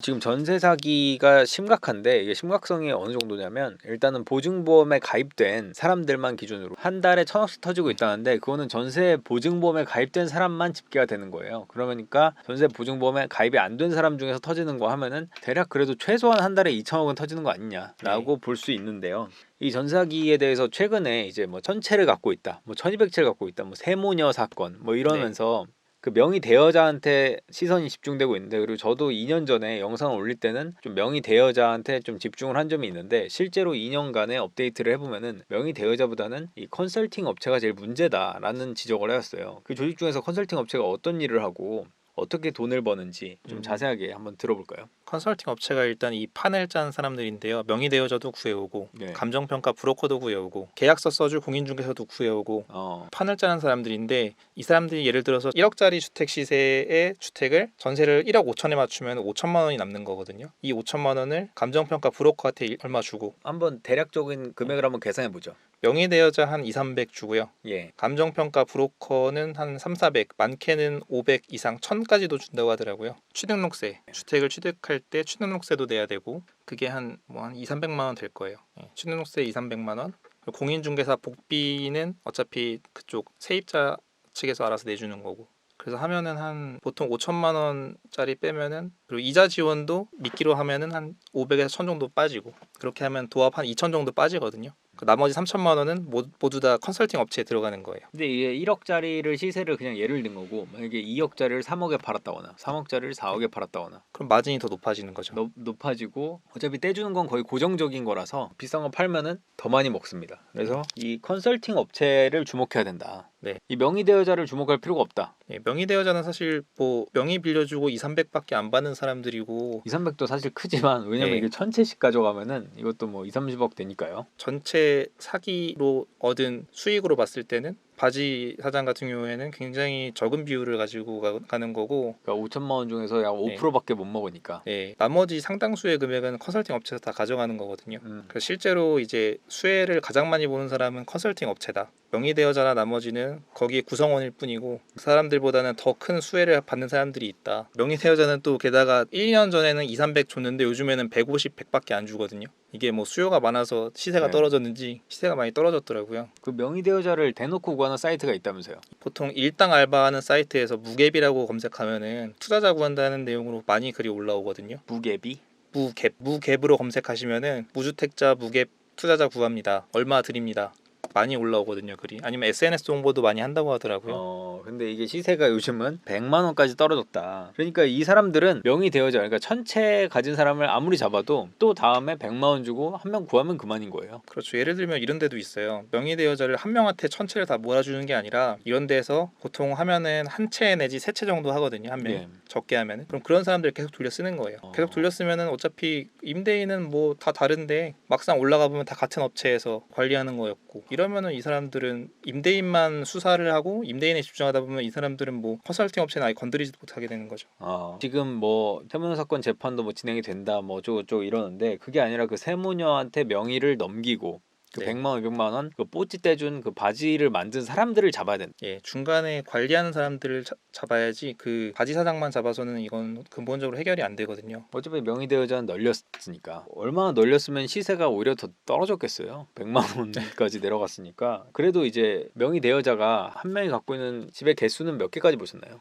지금 전세 사기가 심각한데 이게 심각성이 어느 정도냐면 일단은 보증보험에 가입된 사람들만 기준으로 한 달에 1,000원씩 터지고 있다는데 그거는 전세 보증보험에 가입된 사람만 집계가 되는 거예요. 그러니까 전세 보증보험에 가입이 안 된 사람 중에서 터지는 거 하면은 대략 그래도 최소한 한 달에 2,000억은 터지는 거 아니냐라고 볼 수 있는데요. 이 전사기에 대해서 최근에 이제 뭐 1,000채를 갖고 있다, 뭐 1,200채를 갖고 있다, 뭐 세모녀 사건 뭐 이러면서 그 명의 대여자한테 시선이 집중되고 있는데, 그리고 저도 2년 전에 영상을 올릴 때는 좀 명의 대여자한테 좀 집중을 한 점이 있는데 실제로 2년간의 업데이트를 해보면은 명의 대여자보다는 이 컨설팅 업체가 제일 문제다라는 지적을 해왔어요. 그 조직 중에서 컨설팅 업체가 어떤 일을 하고 어떻게 돈을 버는지 좀 자세하게 한번 들어볼까요? 컨설팅 업체가 일단 이 판을 짠 사람들인데요. 명의 대여자도 구해오고 네. 감정평가 브로커도 구해오고 계약서 써줄 공인중개사도 구해오고 판을 짜는 사람들인데, 이 사람들이 예를 들어서 1억짜리 주택 시세의 주택을 전세를 1억 5천에 맞추면 5천만 원이 남는 거거든요. 이 5천만 원을 감정평가 브로커한테 얼마 주고, 한번 대략적인 금액을 한번 계산해 보죠. 명의 대여자 한 2, 300 주고요. 예. 감정평가 브로커는 한 3, 400, 많게는 500 이상 1000까지도 준다고 하더라고요. 취득록세, 주택을 취득할 때 취득록세도 내야 되고 그게 한 2, 300만 원 될 거예요. 취득록세 2, 300만 원. 공인중개사 복비는 어차피 그쪽 세입자 측에서 알아서 내주는 거고. 그래서 하면은 한 보통 5천만 원짜리 빼면은, 그리고 이자 지원도 미끼로 하면은 한 500에서 1000 정도 빠지고, 그렇게 하면 도합 한 2000 정도 빠지거든요. 그 나머지 3천만 원은 모두 다 컨설팅 업체에 들어가는 거예요. 근데 이게 1억짜리를 시세를 그냥 예를 든 거고, 만약에 2억짜리를 3억에 팔았다거나 3억짜리를 4억에 팔았다거나 그럼 마진이 더 높아지는 거죠. 높아지고, 어차피 떼주는 건 거의 고정적인 거라서 비싼 거 팔면은 더 많이 먹습니다. 그래서 이 컨설팅 업체를 주목해야 된다. 네. 이 명의 대여자를 주목할 필요가 없다. 명의 대여자는 사실 명의 빌려주고 2, 300밖에 안 받는 사람들이고, 2, 300도 사실 크지만 왜냐면 네. 이게 1,000채씩 가져가면은 이것도 뭐 2, 30억 되니까요. 전체 사기로 얻은 수익으로 봤을 때는 바지 사장 같은 경우에는 굉장히 적은 비율을 가지고 가는 거고, 그러니까 5천만 원 중에서 약 5%밖에 못 먹으니까. 나머지 상당수의 금액은 컨설팅 업체에서 다 가져가는 거거든요. 그래서 실제로 이제 수혜를 가장 많이 보는 사람은 컨설팅 업체다. 명의 대여자나 나머지는 거기에 구성원일 뿐이고 그 사람들보다는 더 큰 수혜를 받는 사람들이 있다. 명의 대여자는 또 게다가 1년 전에는 2, 300 줬는데 요즘에는 150, 100밖에 안 주거든요. 이게 뭐 수요가 많아서 시세가 떨어졌는지 시세가 많이 떨어졌더라고요. 그 명의 대여자를 대놓고 구하는 사이트가 있다면서요? 보통 일당 알바하는 사이트에서 무갭이라고 검색하면은 투자자 구한다는 내용으로 많이 글이 올라오거든요. 무갭이? 무갭으로 검색하시면은 무주택자 무갭 투자자 구합니다, 얼마 드립니다, 많이 올라오거든요 글이. 아니면 SNS 홍보도 많이 한다고 하더라고요. 근데 이게 시세가 요즘은 100만 원까지 떨어졌다. 그러니까 이 사람들은 명의 대여자, 그러니까 1,000채 가진 사람을 아무리 잡아도 또 다음에 100만 원 주고 한 명 구하면 그만인 거예요. 그렇죠. 예를 들면 이런 데도 있어요. 명의 대여자를 한 명한테 1000채를 다 몰아주는 게 아니라, 이런 데서 보통 하면은 한 채 내지 세 채 정도 하거든요, 한 명이. 적게 하면은. 그럼 그런 사람들 계속 돌려 쓰는 거예요. 계속 돌려 쓰면은 어차피 임대인은 뭐 다 다른데 막상 올라가 보면 다 같은 업체에서 관리하는 거였고, 이러면은 이 사람들은 임대인만 수사를 하고 임대인에 집중하다 보면 이 사람들은 뭐 컨설팅 업체는 아예 건드리지도 못하게 되는 거죠. 지금 뭐 세무녀 사건 재판도 뭐 진행이 된다 뭐 어쩌고저쩌고 이러는데, 그게 아니라 그 세무녀한테 명의를 넘기고 그 100만 원, 200만 원 그 뽀찌 떼준 그 바지를 만든 사람들을 잡아야 된다. 중간에 관리하는 사람들을 잡아야지, 그 바지 사장만 잡아서는 이건 근본적으로 해결이 안 되거든요. 어차피 명의 대여자는 널렸으니까. 얼마나 널렸으면 시세가 오히려 더 떨어졌겠어요. 100만 원까지 내려갔으니까. 그래도 이제 명의 대여자가 한 명이 갖고 있는 집의 개수는 몇 개까지 보셨나요?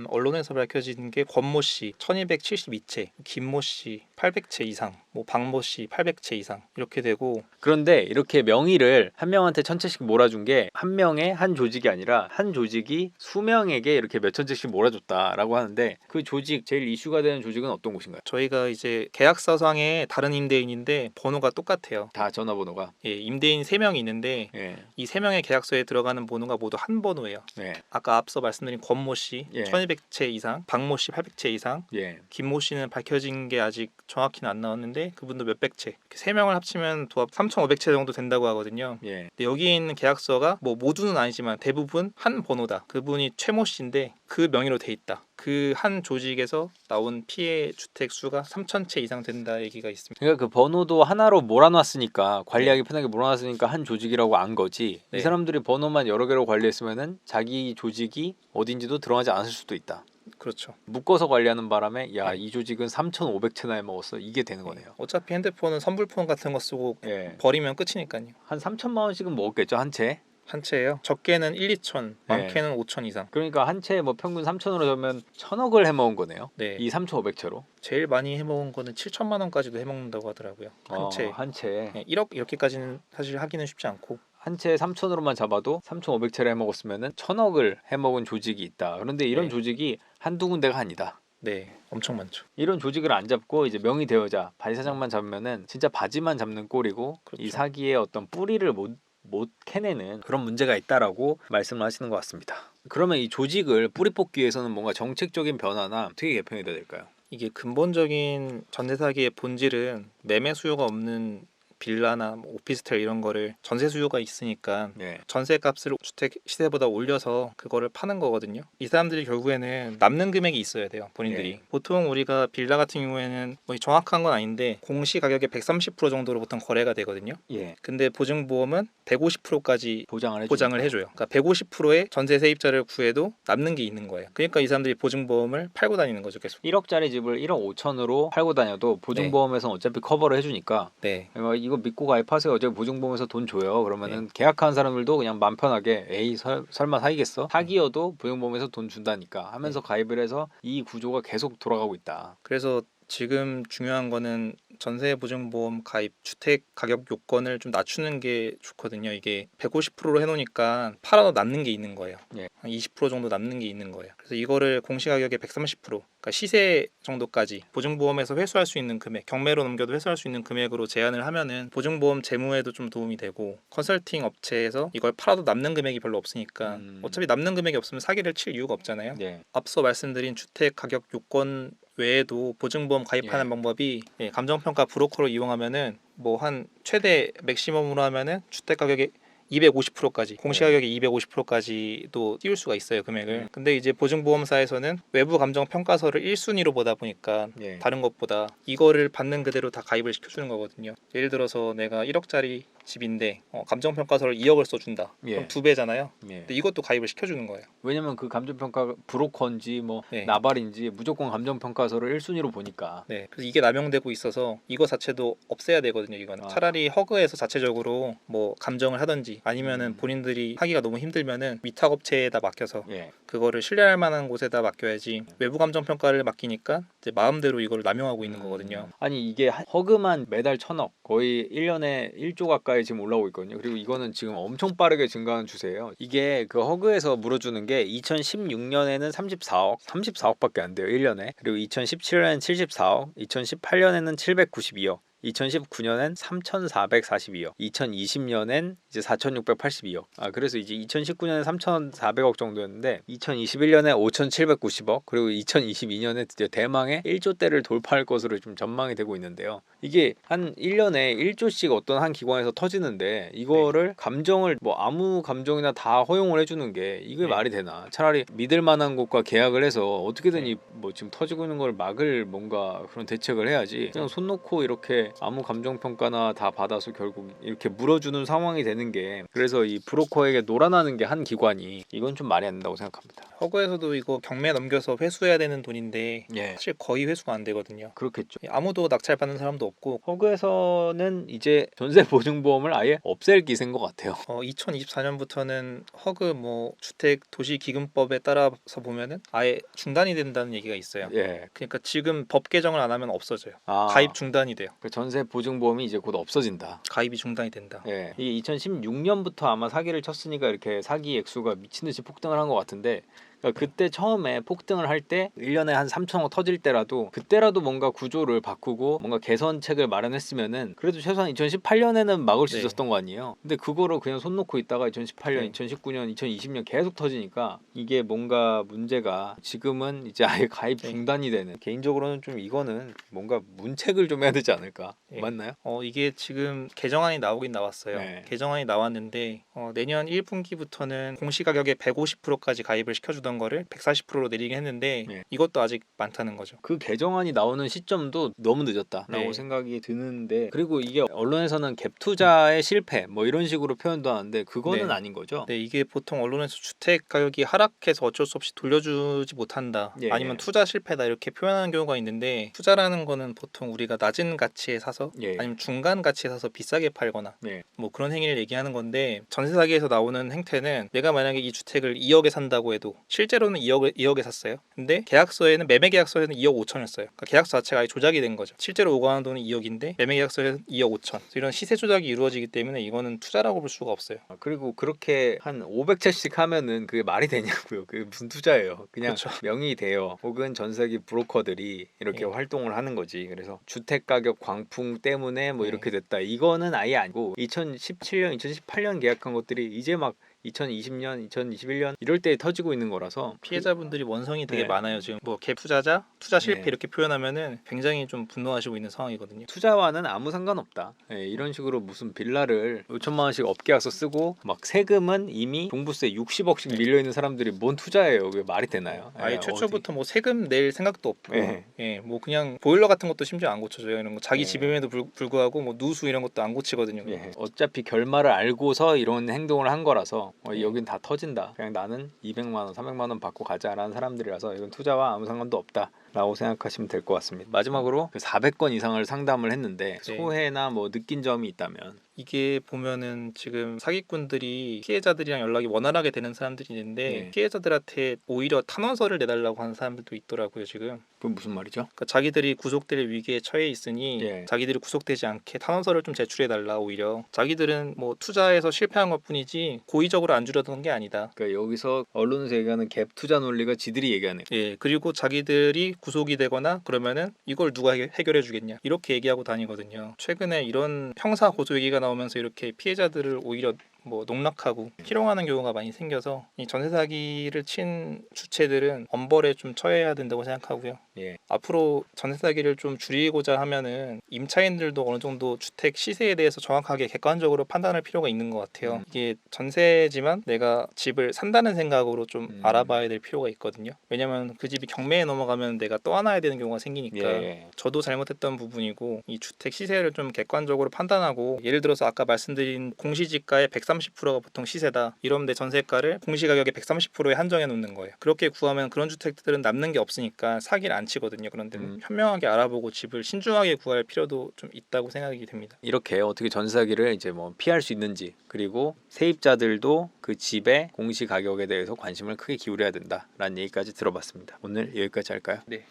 언론에서 밝혀진 게 권모 씨 1272채, 김모 씨 800채 이상, 뭐 박모 씨 800채 이상 이렇게 되고. 그런데 이렇게 명의를 한 명한테 1,000채씩 몰아준 게 한 명의 한 조직이 아니라 한 조직이 수명에게 이렇게 몇천 채씩 몰아줬다라고 하는데, 그 조직, 제일 이슈가 되는 조직은 어떤 곳인가요? 저희가 이제 계약서상에 다른 임대인인데 번호가 똑같아요. 다 전화번호가. 임대인 3명이 있는데 이 3명의 계약서에 들어가는 번호가 모두 한 번호예요. 아까 앞서 말씀드린 권모 씨 1200채 이상, 박모 씨 800채 이상, 김모 씨는 밝혀진 게 아직 정확히는 안 나왔는데 그분도 몇백 채, 3명을 합치면 도합 3,500채 정도 된다고 하거든요. 근데 여기 있는 계약서가 뭐 모두는 아니지만 대부분 한 번호다. 그분이 최모 씨인데 그 명의로 돼 있다. 그 한 조직에서 나온 피해 주택 수가 3,000채 이상 된다 얘기가 있습니다. 그러니까 그 번호도 하나로 몰아놨으니까, 관리하기 편하게 몰아놨으니까 한 조직이라고 안 거지. 이 사람들이 번호만 여러 개로 관리했으면은 자기 조직이 어딘지도 드러나지 않았을 수도 있다. 그렇죠. 묶어서 관리하는 바람에 야, 네. 이 조직은 3,500채나 해먹었어. 이게 되는 거네요. 어차피 핸드폰은 선불폰 같은 거 쓰고 예. 버리면 끝이니까요. 한 3천만 원씩은 먹었겠죠, 한 채. 한 채예요. 적게는 1, 2천, 네. 많게는 5천 이상. 그러니까 한 채에 뭐 평균 3천으로 하면 1,000억을 해먹은 거네요. 네. 이 3,500채로. 제일 많이 해먹은 거는 7천만 원까지도 해먹는다고 하더라고요. 한 채. 한 채. 네, 1억 이렇게까지는 사실 하기는 쉽지 않고. 한 채에 3천으로만 잡아도 3,500채를 해먹었으면은 1,000억을 해먹은 조직이 있다. 그런데 이런 네. 조직이 한두 군데가 아니다. 네, 엄청 많죠. 이런 조직을 안 잡고 이제 명의 대여자, 바지사장만 잡으면은 진짜 바지만 잡는 꼴이고 그렇죠. 이 사기의 어떤 뿌리를 못 캐내는 그런 문제가 있다라고 말씀을 하시는 것 같습니다. 그러면 이 조직을 뿌리 뽑기 위해서는 뭔가 정책적인 변화나 어떻게 개편이 돼야 될까요? 이게 근본적인 전세 사기의 본질은 매매 수요가 없는 빌라나 뭐 오피스텔 이런 거를 전세 수요가 있으니까 네. 전세 값을 주택 시세보다 올려서 그거를 파는 거거든요. 이 사람들이 결국에는 남는 금액이 있어야 돼요, 본인들이. 네. 보통 우리가 빌라 같은 경우에는 뭐 정확한 건 아닌데 공시 가격의 130% 정도로 보통 거래가 되거든요. 예. 근데 보증보험은 150%까지 보장을 보장을 해줘요. 그러니까 150%의 전세 세입자를 구해도 남는 게 있는 거예요. 그러니까 이 사람들이 보증보험을 팔고 다니는 거죠, 계속. 1억짜리 집을 1억 5천으로 팔고 다녀도 보증보험에서는 어차피 커버를 해주니까 네. 이거 믿고 가입하세요. 어차피 보증보험에서 돈 줘요. 그러면은 계약한 사람들도 그냥 맘 편하게 에이 설마 사기겠어? 사기여도 보증보험에서 돈 준다니까 하면서 가입을 해서 이 구조가 계속 돌아가고 있다. 그래서 지금 중요한 거는 전세 보증보험 가입 주택 가격 요건을 좀 낮추는 게 좋거든요. 이게 150%로 해놓으니까 팔아도 남는 게 있는 거예요. 예. 한 20% 정도 남는 게 있는 거예요. 그래서 이거를 공시가격의 130%, 그러니까 시세 정도까지 보증보험에서 회수할 수 있는 금액, 경매로 넘겨도 회수할 수 있는 금액으로 제한을 하면은 보증보험 재무에도 좀 도움이 되고 컨설팅 업체에서 이걸 팔아도 남는 금액이 별로 없으니까 어차피 남는 금액이 없으면 사기를 칠 이유가 없잖아요. 예. 앞서 말씀드린 주택 가격 요건 외에도 보증보험 가입하는 방법이 감정평가 브로커를 이용하면은 뭐 한 최대 맥시멈으로 하면은 주택 가격의 250%까지 공시가격의 250%까지도 띄울 수가 있어요, 금액을. 근데 이제 보증보험사에서는 외부 감정 평가서를 1순위로 보다 보니까 예. 다른 것보다 이거를 받는 그대로 다 가입을 시켜주는 거거든요. 예를 들어서 내가 1억짜리 집인데 감정 평가서를 2억을 써준다. 예. 그럼 2배잖아요. 예. 근데 이것도 가입을 시켜주는 거예요. 왜냐면 그 감정평가 브로커인지 뭐 네. 나발인지 무조건 감정평가서를 1순위로 보니까. 네, 그래서 이게 남용되고 있어서 이거 자체도 없애야 되거든요. 이거는 아. 차라리 허그에서 자체적으로 뭐 감정을 하든지 아니면은 본인들이 하기가 너무 힘들면은 위탁업체에다 맡겨서 예. 그거를 신뢰할 만한 곳에다 맡겨야지 외부 감정 평가를 맡기니까 이제 마음대로 이걸 남용하고 있는 거거든요. 아니 이게 허그만 매달 1,000억 거의 1년에 1조 가까이 지금 올라오고 있거든요. 그리고 이거는 지금 엄청 빠르게 증가하는 추세예요. 이게 그 허그에서 물어주는 게 2016년에는 34억밖에 안 돼요. 1년에. 그리고 2017년에는 74억, 2018년에는 792억. 2019년엔 3,442억, 2020년엔 이제 4,682억. 그래서 이제 2019년에 3,400억 정도였는데 2021년에 5,790억, 그리고 2022년에 드디어 대망의 1조대를 돌파할 것으로 좀 전망이 되고 있는데요. 이게 한 1년에 1조씩 어떤 한 기관에서 터지는데 이거를 감정을 뭐 아무 감정이나 다 허용을 해주는 게 이게 말이 되나? 차라리 믿을 만한 곳과 계약을 해서 어떻게든 이 뭐 지금 터지고 있는 걸 막을 뭔가 그런 대책을 해야지. 그냥 손 놓고 이렇게 아무 감정 평가나 다 받아서 결국 이렇게 물어주는 상황이 되는 게, 그래서 이 브로커에게 놀아나는 게 한 기관이 이건 좀 말이 안 된다고 생각합니다. 허그에서도 이거 경매 넘겨서 회수해야 되는 돈인데 예. 사실 거의 회수가 안 되거든요. 그렇겠죠. 아무도 낙찰받는 사람도 없고 허그에서는 이제 전세 보증보험을 아예 없앨 기세인 것 같아요. 2024년부터는 허그 뭐 주택 도시 기금법에 따라서 보면은 아예 중단이 된다는 얘기가 있어요. 예. 그러니까 지금 법 개정을 안 하면 없어져요. 아, 가입 중단이 돼요. 그 전세 보증보험이 이제 곧 없어진다. 가입이 중단이 된다. 예. 이게 2016년부터 아마 사기를 쳤으니까 이렇게 사기 액수가 미친 듯이 폭등을 한 것 같은데, 그러니까 그때 처음에 폭등을 할 때 1년에 한 3천억 터질 때라도 그때라도 뭔가 구조를 바꾸고 뭔가 개선책을 마련했으면은 그래도 최소한 2018년에는 막을 수 네. 있었던 거 아니에요. 근데 그거를 그냥 손 놓고 있다가 2018년, 네. 2019년, 2020년 계속 터지니까 이게 뭔가 문제가 지금은 이제 아예 가입 네. 중단이 되는, 개인적으로는 좀 이거는 뭔가 문책을 좀 해야 되지 않을까. 네. 맞나요? 이게 지금 개정안이 나오긴 나왔어요. 네. 개정안이 나왔는데 내년 1분기부터는 공시가격의 150%까지 가입을 시켜주던 하던 거를 140%로 내리긴 했는데 네. 이것도 아직 많다는 거죠. 그 개정안이 나오는 시점도 너무 늦었다라고 네. 생각이 드는데 그리고 이게 언론에서는 갭 투자의 실패 뭐 이런 식으로 표현도 하는데 그거는 네. 아닌 거죠. 네, 이게 보통 언론에서 주택 가격이 하락해서 어쩔 수 없이 돌려주지 못한다. 예, 아니면 예. 투자 실패다 이렇게 표현하는 경우가 있는데 투자라는 거는 보통 우리가 낮은 가치에 사서 예. 아니면 중간 가치에 사서 비싸게 팔거나 예. 뭐 그런 행위를 얘기하는 건데 전세 사기에서 나오는 행태는 내가 만약에 이 주택을 2억에 산다고 해도 실제로는 2억에 샀어요. 근데 계약서에는 매매 계약서에는 2억 5천이었어요. 그러니까 계약서 자체가 아예 조작이 된 거죠. 실제로 오가는 돈은 2억인데 매매 계약서에는 2억 5천. 그래서 이런 시세 조작이 이루어지기 때문에 이거는 투자라고 볼 수가 없어요. 그리고 그렇게 한 500채씩 하면은 그게 말이 되냐고요. 그게 무슨 투자예요. 그냥 그렇죠. 명의 대여 혹은 전세기 브로커들이 이렇게 예. 활동을 하는 거지. 그래서 주택 가격 광풍 때문에 뭐 예. 이렇게 됐다. 이거는 아예 아니고 2017년, 2018년 계약한 것들이 이제 막 2020년, 2021년 이럴 때 터지고 있는 거라서 피해자분들이 원성이 되게 네. 많아요. 지금 뭐 갭 투자자, 투자 실패 네. 이렇게 표현하면은 굉장히 좀 분노하시고 있는 상황이거든요. 투자와는 아무 상관없다. 예, 이런 식으로 무슨 빌라를 5천만 원씩 업계약서 쓰고 막 세금은 이미 종부세 60억씩 밀려 있는 사람들이 뭔 투자예요? 그게 말이 되나요? 아예 예, 최초부터 뭐 세금 낼 생각도 없고, 예. 예, 뭐 그냥 보일러 같은 것도 심지어 안 고쳐줘요. 이런 거 자기 예. 집임에도 불구하고 뭐 누수 이런 것도 안 고치거든요. 예, 어차피 결말을 알고서 이런 행동을 한 거라서 예. 여긴 다 터진다. 그냥 나는 200만 원, 300만 원 받고 가자라는 사람들이라서 이건 투자와 아무 상관도 없다라고 생각하시면 될 것 같습니다. 마지막으로 400건 이상을 상담을 했는데 네. 소해나 뭐 느낀 점이 있다면 이게 보면은 지금 사기꾼들이 피해자들이랑 연락이 원활하게 되는 사람들이 있는데 네. 피해자들한테 오히려 탄원서를 내달라고 하는 사람들도 있더라고요. 지금 그건 무슨 말이죠? 그러니까 자기들이 구속될 위기에 처해 있으니 예. 자기들이 구속되지 않게 탄원서를 좀 제출해 달라. 오히려 자기들은 뭐 투자에서 실패한 것뿐이지 고의적으로 안 주려던 게 아니다. 그러니까 여기서 언론에서 얘기하는 갭 투자 논리가 지들이 얘기하는 예, 그리고 자기들이 구속이 되거나 그러면은 이걸 누가 해결해 주겠냐 이렇게 얘기하고 다니거든요. 최근에 이런 형사 고소 얘기가 나오면서 이렇게 피해자들을 오히려 뭐 농락하고 희롱하는 경우가 많이 생겨서 이 전세 사기를 친 주체들은 엄벌에 좀 처해야 된다고 생각하고요. 예. 앞으로 전세 사기를 좀 줄이고자 하면은 임차인들도 어느 정도 주택 시세에 대해서 정확하게 객관적으로 판단할 필요가 있는 것 같아요. 이게 전세지만 내가 집을 산다는 생각으로 좀 알아봐야 될 필요가 있거든요. 왜냐면 그 집이 경매에 넘어가면 내가 떠안아야 되는 경우가 생기니까 예. 저도 잘못했던 부분이고 이 주택 시세를 좀 객관적으로 판단하고 예를 들어서 아까 말씀드린 공시지가의 130%가 보통 시세다. 이러면 내 전세가를 공시가격의 130%에 한정해 놓는 거예요. 그렇게 구하면 그런 주택들은 남는 게 없으니까 사기를 안 치거든요. 그런 데는 현명하게 알아보고 집을 신중하게 구할 필요도 좀 있다고 생각이 됩니다. 이렇게 어떻게 전세 사기를 이제 뭐 피할 수 있는지 그리고 세입자들도 그 집의 공시 가격에 대해서 관심을 크게 기울여야 된다라는 얘기까지 들어봤습니다. 오늘 여기까지 할까요? 네.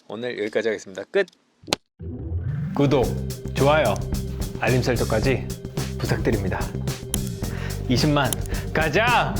오늘 여기까지 하겠습니다. 끝. 구독, 좋아요, 알림 설정까지 부탁드립니다. 20만 가자!